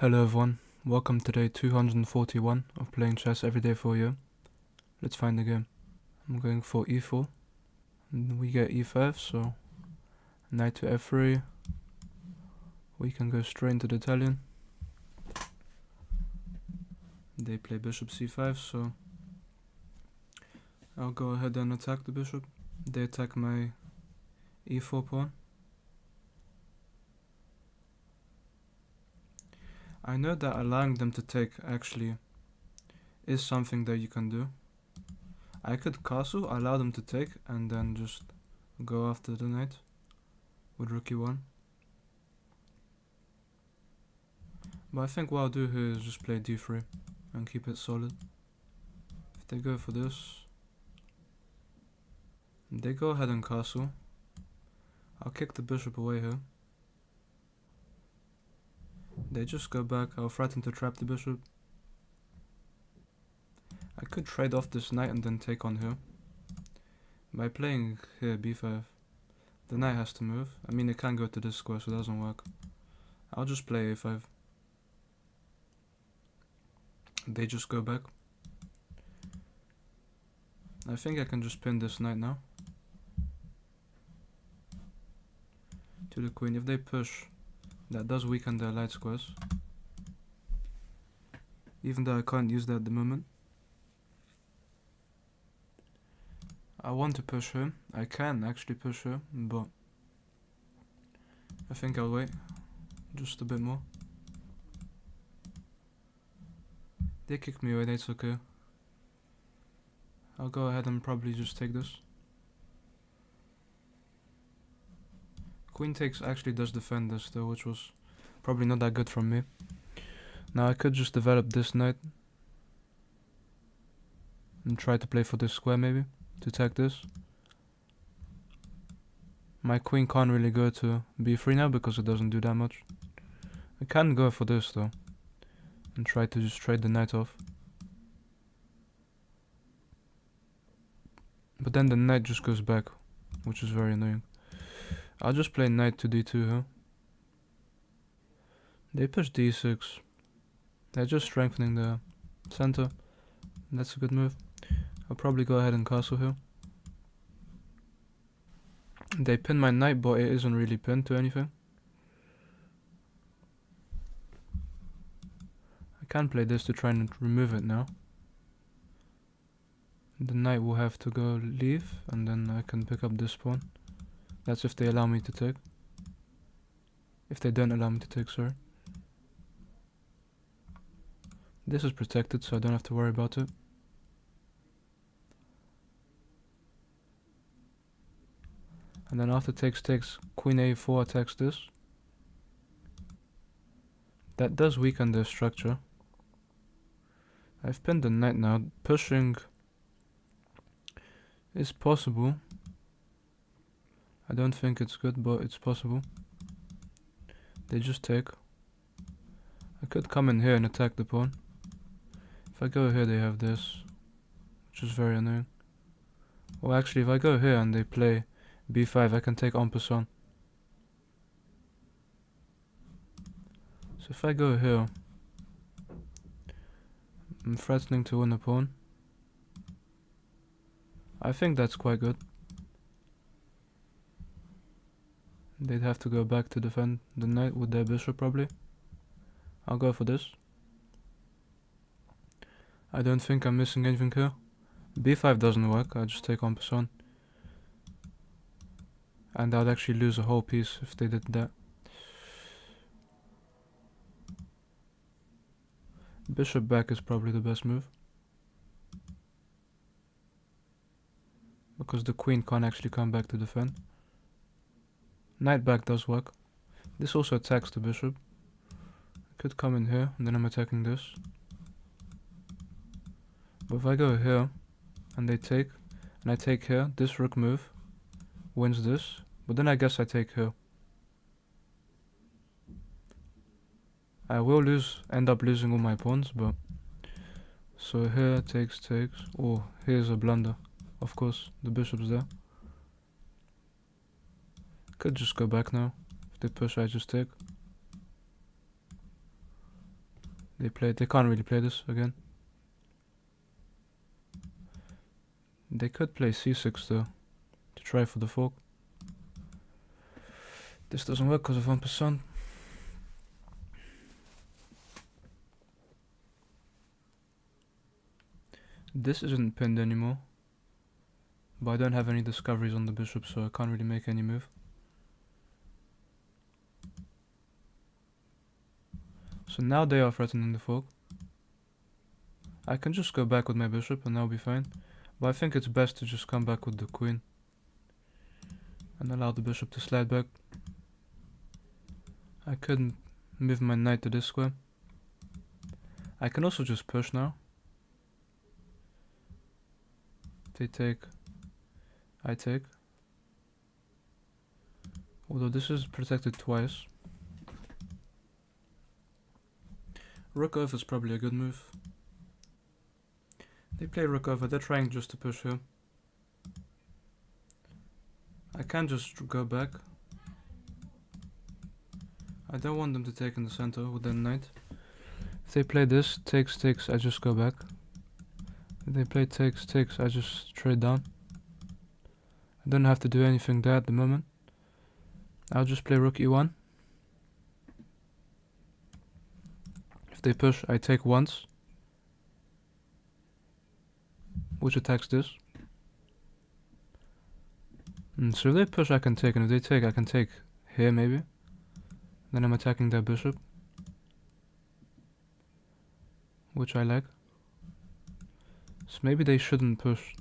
Hello everyone, welcome to day 241 of playing chess every day for you. Let's find the game. I'm going for e4, and we get e5, so knight to f3. We can go straight into the Italian. They play bishop c5, so I'll go ahead and attack the bishop. They attack my e4 pawn. I know that allowing them to take actually is something that you can do. I could castle, allow them to take, and then just go after the knight with rook e1. But I think what I'll do here is just play d3 and keep it solid. If they go for this, they go ahead and castle. I'll kick the bishop away here. They just go back. I'll threaten to trap the bishop. I could trade off this knight and then take on here. By playing here b5, the knight has to move. I mean, it can go to this square, so it doesn't work. I'll just play a5. They just go back. I think I can just pin this knight now to the queen. If they push, that does weaken their light squares, even though I can't use that at the moment. I want to push her. I can actually push her, but I think I'll wait just a bit more. They kick me away, that's okay. I'll go ahead and probably just take this. Queen takes actually does defend this though, which was probably not that good from me. Now I could just develop this knight and try to play for this square maybe, to attack this. My queen can't really go to b3 now because it doesn't do that much. I can go for this though and try to just trade the knight off. But then the knight just goes back, which is very annoying. I'll just play knight to d2 here. They push d6. They're just strengthening the center. That's a good move. I'll probably go ahead and castle here. They pin my knight, but it isn't really pinned to anything. I can play this to try and remove it now. The knight will have to go leave, and then I can pick up this pawn. That's if they allow me to take. If they don't allow me to take, sorry. This is protected, so I don't have to worry about it. And then after takes, queen a4 attacks this. That does weaken their structure. I've pinned the knight now. Pushing is possible. I don't think it's good, but it's possible. They just take. I could come in here and attack the pawn. If I go here, they have this, which is very annoying. Well, actually, if I go here and they play b5, I can take en passant. So if I go here, I'm threatening to win a pawn. I think that's quite good. They'd have to go back to defend the knight with their bishop probably. I'll go for this. I don't think I'm missing anything here. b5 doesn't work, I just take en passant. And I'd actually lose a whole piece if they did that. Bishop back is probably the best move, because the queen can't actually come back to defend. Knight back does work. This also attacks the bishop. I could come in here, and then I'm attacking this. But if I go here, and they take, and I take here, this rook move wins this. But then I guess I take here. I will end up losing all my pawns, but... So here, takes. Oh, here's a blunder. Of course, the bishop's there. Could just go back now. If they push, I just take. They can't really play this again. They could play c6 though, to try for the fork. This doesn't work because of 1%. This isn't pinned anymore, but I don't have any discoveries on the bishop, so I can't really make any move. So now they are threatening the fork. I can just go back with my bishop and that'll be fine, but I think it's best to just come back with the queen and allow the bishop to slide back. I could move my knight to this square. I can also just push now. They take, I take. Although this is protected twice. Rook over is probably a good move. They play rook over, they're trying just to push here. I can just go back. I don't want them to take in the center with their knight. If they play this, takes, takes, I just go back. If they play takes, takes, I just trade down. I don't have to do anything there at the moment. I'll just play rook e1. If they push, I take once, which attacks this. So if they push, I can take, and if they take, I can take here maybe. Then I'm attacking their bishop, which I like. So maybe they shouldn't push.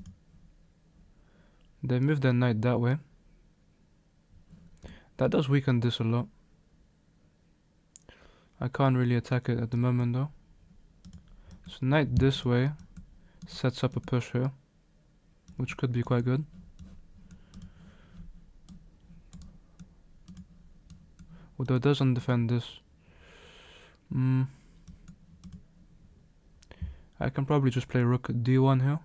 They move their knight that way. That does weaken this a lot. I can't really attack it at the moment though. So knight this way sets up a push here, which could be quite good. Although it doesn't defend this. I can probably just play rook d1 here.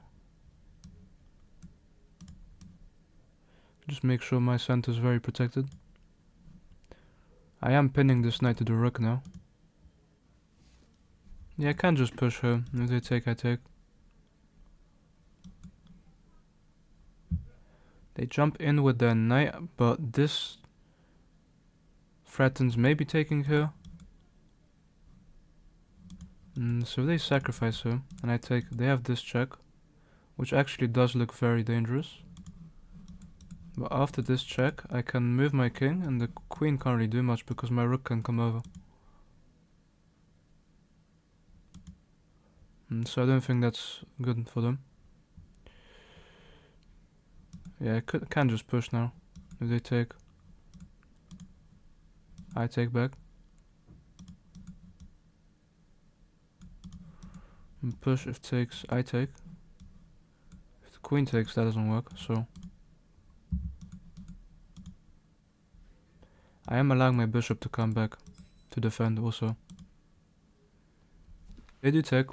Just make sure my center is very protected. I am pinning this knight to the rook now. Yeah, I can just push her. If they take, I take. They jump in with their knight, but this threatens maybe taking her. So they sacrifice her, and I take. They have this check, which actually does look very dangerous. But after this check, I can move my king, and the queen can't really do much because my rook can come over. So I don't think that's good for them. Yeah, I can just push now. If they take, I take back. And push if takes, I take. If the queen takes, that doesn't work, so I am allowing my bishop to come back to defend also. They do take,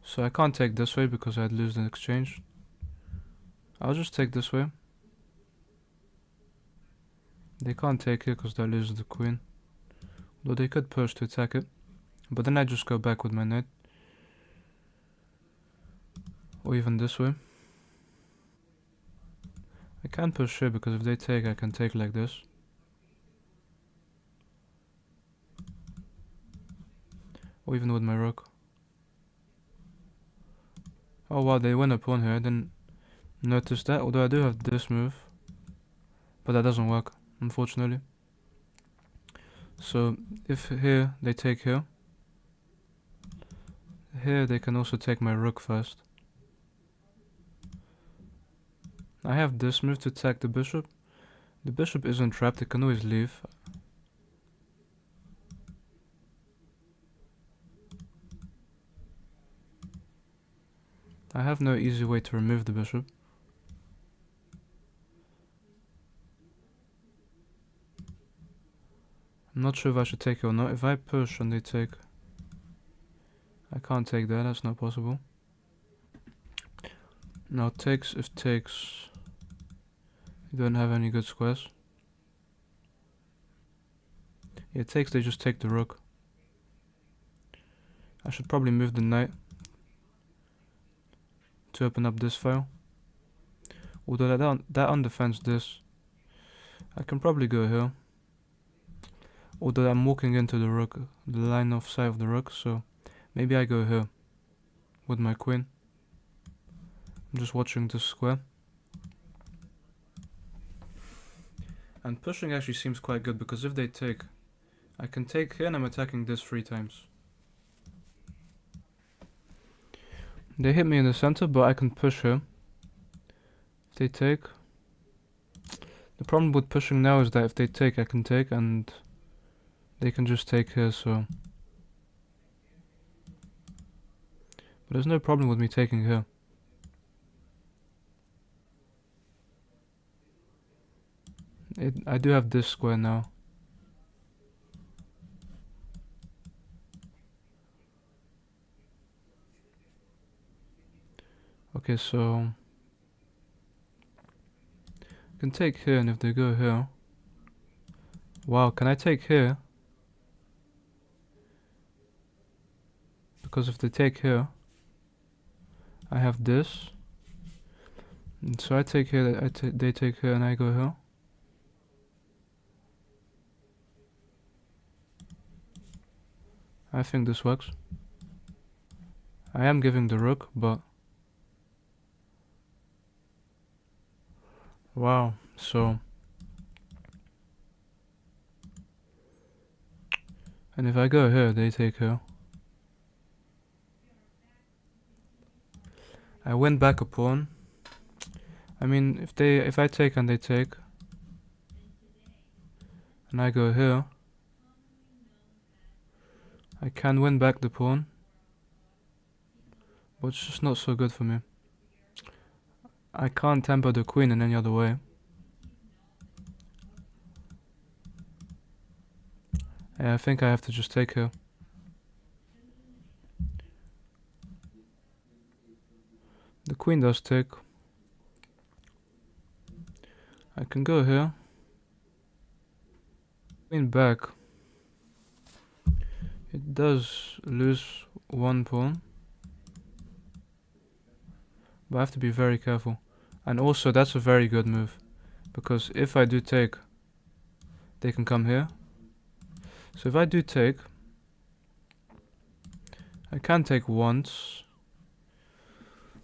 so I can't take this way because I'd lose the exchange. I'll just take this way. They can't take it because they lose the queen. Though they could push to attack it, but then I just go back with my knight. Or even this way. I can't push here because if they take, I can take like this. Or even with my rook. Oh wow, they win a pawn here. I didn't notice that, although I do have this move. But that doesn't work, unfortunately. So if here they take here, here they can also take my rook first. I have this move to attack the bishop. The bishop isn't trapped, it can always leave. I have no easy way to remove the bishop. I'm not sure if I should take it or not. If I push and they take, I can't take that, that's not possible. Now takes, if takes, you don't have any good squares. Yeah, takes, they just take the rook. I should probably move the knight to open up this file. Although that undefends this. I can probably go here. Although I'm walking into the rook, the line of sight of the rook, so maybe I go here with my queen. I'm just watching this square. And pushing actually seems quite good, because if they take, I can take here and I'm attacking this 3 times. They hit me in the center, but I can push here. If they take, the problem with pushing now is that if they take, I can take, and they can just take here, so. But there's no problem with me taking here. I do have this square now. Okay, so I can take here, and if they go here, wow, can I take here? Because if they take here, I have this, and so I take here, they take here, and I go here. I think this works. I am giving the rook, but wow, so. And if I go here, they take here. I win back a pawn. I mean, if I take and they take, and I go here, I can win back the pawn, but it's just not so good for me. I can't temper the queen in any other way. Yeah, I think I have to just take here. The queen does take. I can go here. Queen back. It does lose 1 pawn. But I have to be very careful. And also that's a very good move. Because if I do take, they can come here. So if I do take, I can take once.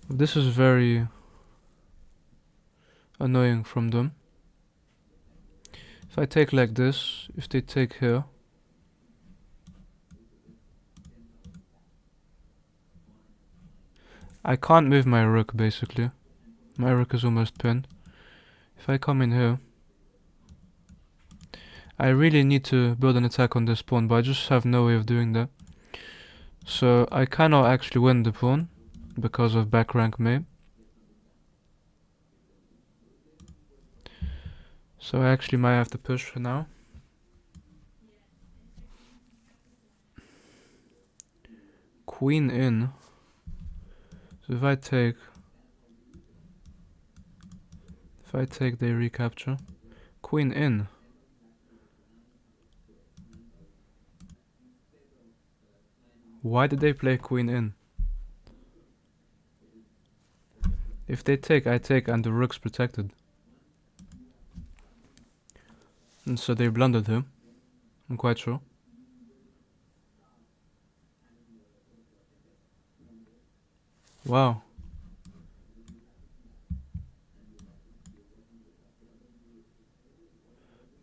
This is very annoying from them. If I take like this, if they take here, I can't move my rook basically. My rook is almost pinned. If I come in here, I really need to build an attack on this pawn, but I just have no way of doing that. So I cannot actually win the pawn because of back rank mate. So I actually might have to push for now. Queen in. So if I take, they recapture. Queen in. Why did they play queen in? If they take, I take, and the rook's protected. And so they blundered him. I'm quite sure. Wow.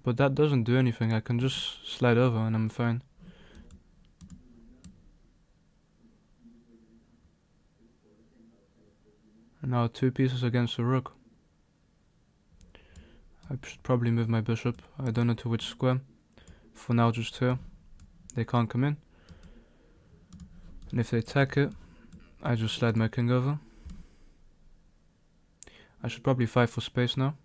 But that doesn't do anything. I can just slide over and I'm fine. And now 2 pieces against the rook. I should probably move my bishop. I don't know to which square. For now, just here. They can't come in. And if they attack it, I just slide my king over. I should probably fight for space now.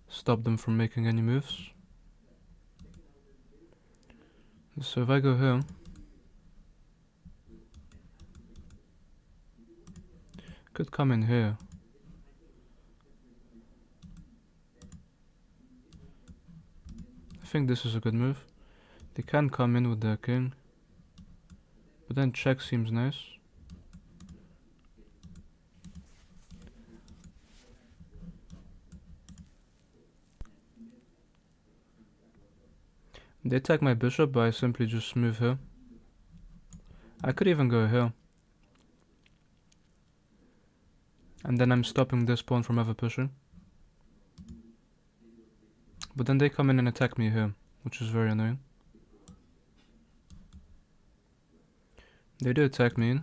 Stop them from making any moves. So if I go here, could come in here. I think this is a good move. They can come in with their king, but then check seems nice. They attack my bishop, but I simply just move here. I could even go here. And then I'm stopping this pawn from ever pushing. But then they come in and attack me here, which is very annoying. They do attack me.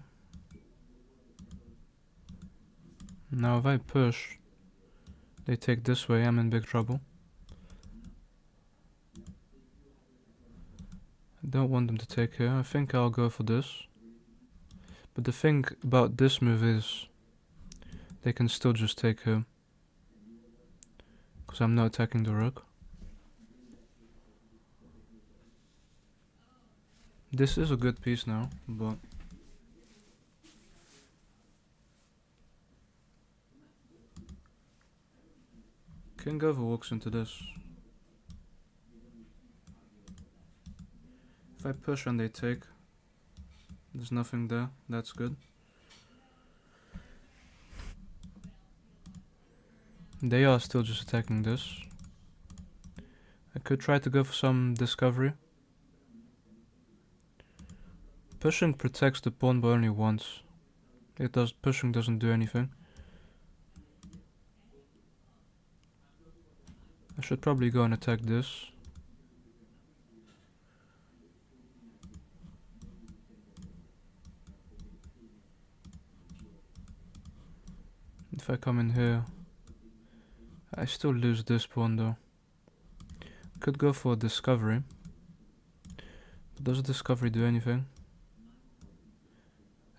Now if I push, they take this way, I'm in big trouble. I don't want them to take here. I think I'll go for this. But the thing about this move is they can still just take here, because I'm not attacking the rook. This is a good piece now, but king over walks into this. If I push and they take, there's nothing there, that's good. They are still just attacking this. I could try to go for some discovery. Pushing protects the pawn but only once. Pushing doesn't do anything. I should probably go and attack this. If I come in here, I still lose this pawn though. Could go for a discovery. But does a discovery do anything?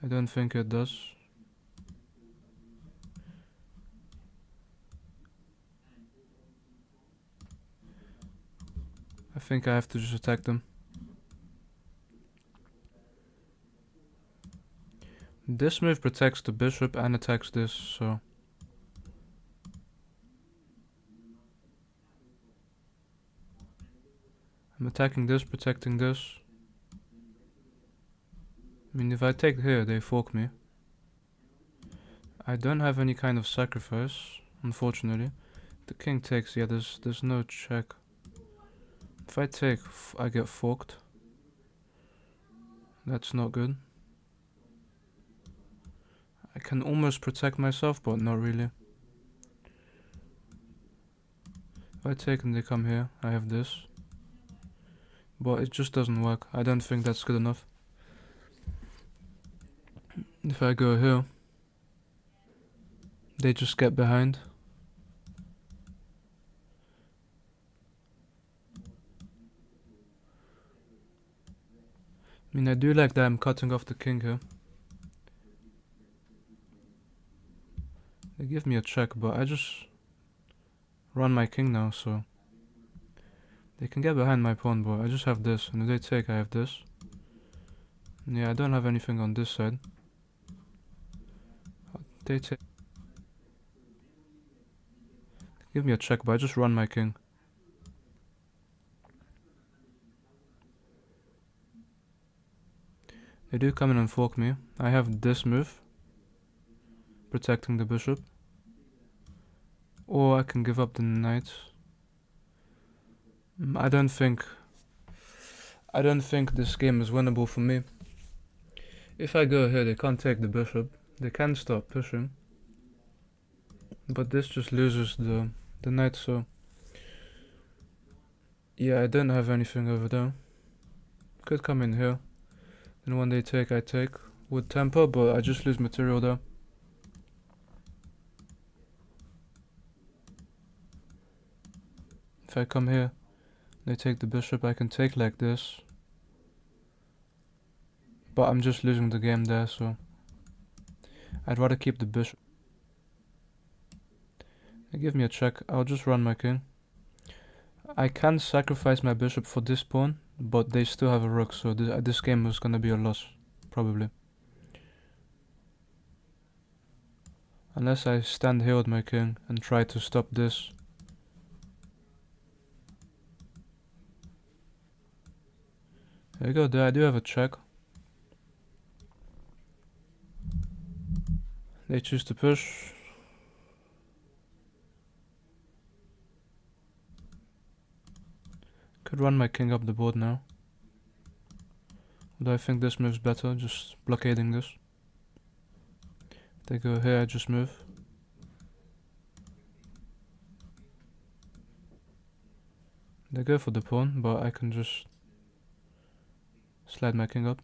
I don't think it does. I think I have to just attack them. This move protects the bishop and attacks this, so I'm attacking this, protecting this. I mean, if I take here, they fork me. I don't have any kind of sacrifice, unfortunately. The king takes, yeah, there's no check. If I take, I get forked. That's not good. I can almost protect myself, but not really. If I take and they come here, I have this. But it just doesn't work. I don't think that's good enough. If I go here, they just get behind. I mean, I do like that I'm cutting off the king here. They give me a check, but I just run my king now, so they can get behind my pawn, but I just have this, and if they take, I have this. And yeah, I don't have anything on this side. They take. Give me a check, but I just run my king. They do come in and fork me. I have this move, protecting the bishop. Or I can give up the knight. I don't think this game is winnable for me. If I go here, they can't take the bishop. They can start pushing. But this just loses the knight, so yeah, I don't have anything over there. Could come in here. And when they take, I take with tempo, but I just lose material there. If I come here, they take the bishop, I can take like this. But I'm just losing the game there, so I'd rather keep the bishop. They give me a check, I'll just run my king. I can sacrifice my bishop for this pawn, but they still have a rook, so this game was gonna be a loss, probably. Unless I stand here with my king and try to stop this. There you go, there I do have a check. They choose to push. Could run my king up the board now. Although I think this move's better, just blockading this. If they go here, I just move. They go for the pawn, but I can just slide my king up.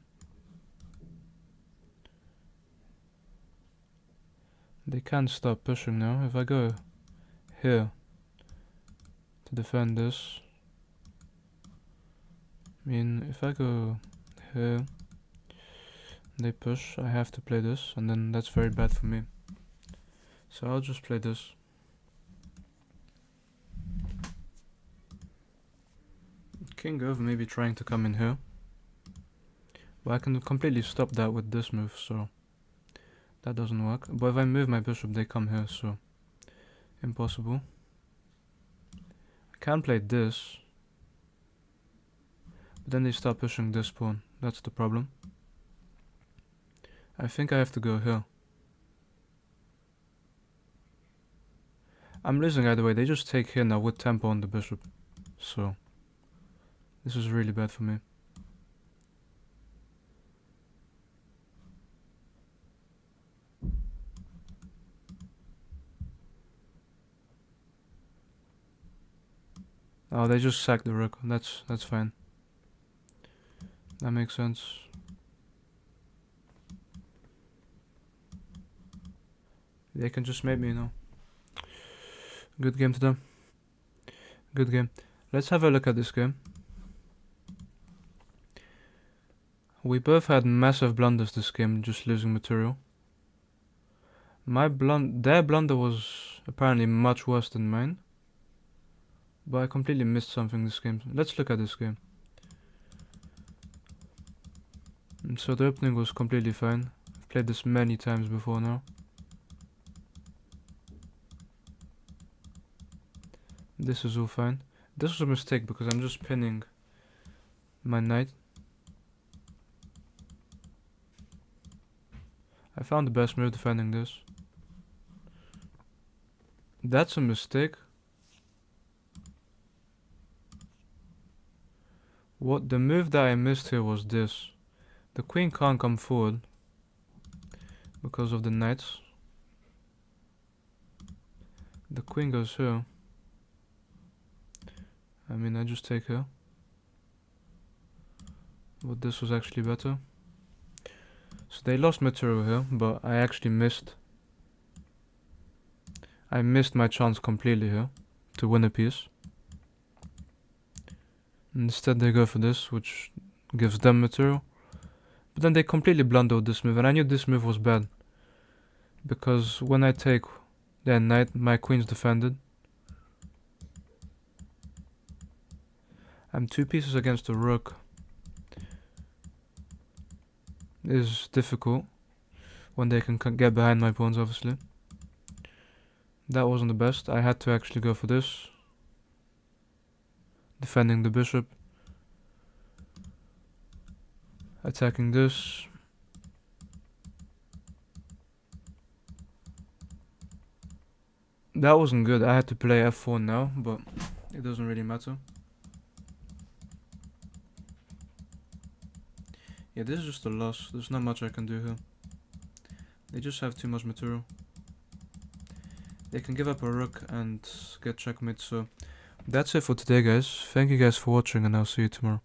They can't stop pushing now. If I go here to defend this, I mean, if I go here, they push, I have to play this, and then that's very bad for me. So I'll just play this. King over maybe trying to come in here. But I can completely stop that with this move, so that doesn't work. But if I move my bishop, they come here, so impossible. I can play this, but then they start pushing this pawn. That's the problem. I think I have to go here. I'm losing either way. They just take here now with tempo on the bishop, so this is really bad for me. Oh, they just sacked the rook. That's fine. That makes sense. They can just mate me now. Good game to them. Good game. Let's have a look at this game. We both had massive blunders this game, just losing material. Their blunder was apparently much worse than mine. But I completely missed something this game. Let's look at this game. And so the opening was completely fine. I've played this many times before now. This is all fine. This was a mistake because I'm just pinning my knight. I found the best move defending this. That's a mistake. What the move that I missed here was this. The queen can't come forward because of the knights. The queen goes here. I mean, I just take her. But this was actually better. So they lost material here, but I actually missed. I missed my chance completely here to win a piece. Instead they go for this, which gives them material. But then they completely blundered this move, and I knew this move was bad. Because when I take their knight, my queen's defended. I'm 2 pieces against a rook. Is difficult when they can get behind my pawns, obviously. That wasn't the best. I had to actually go for this. Defending the bishop. Attacking this. That wasn't good. I had to play f4 now, but it doesn't really matter. Yeah, this is just a loss. There's not much I can do here. They just have too much material. They can give up a rook and get checkmate, so that's it for today, guys. Thank you guys for watching, and I'll see you tomorrow.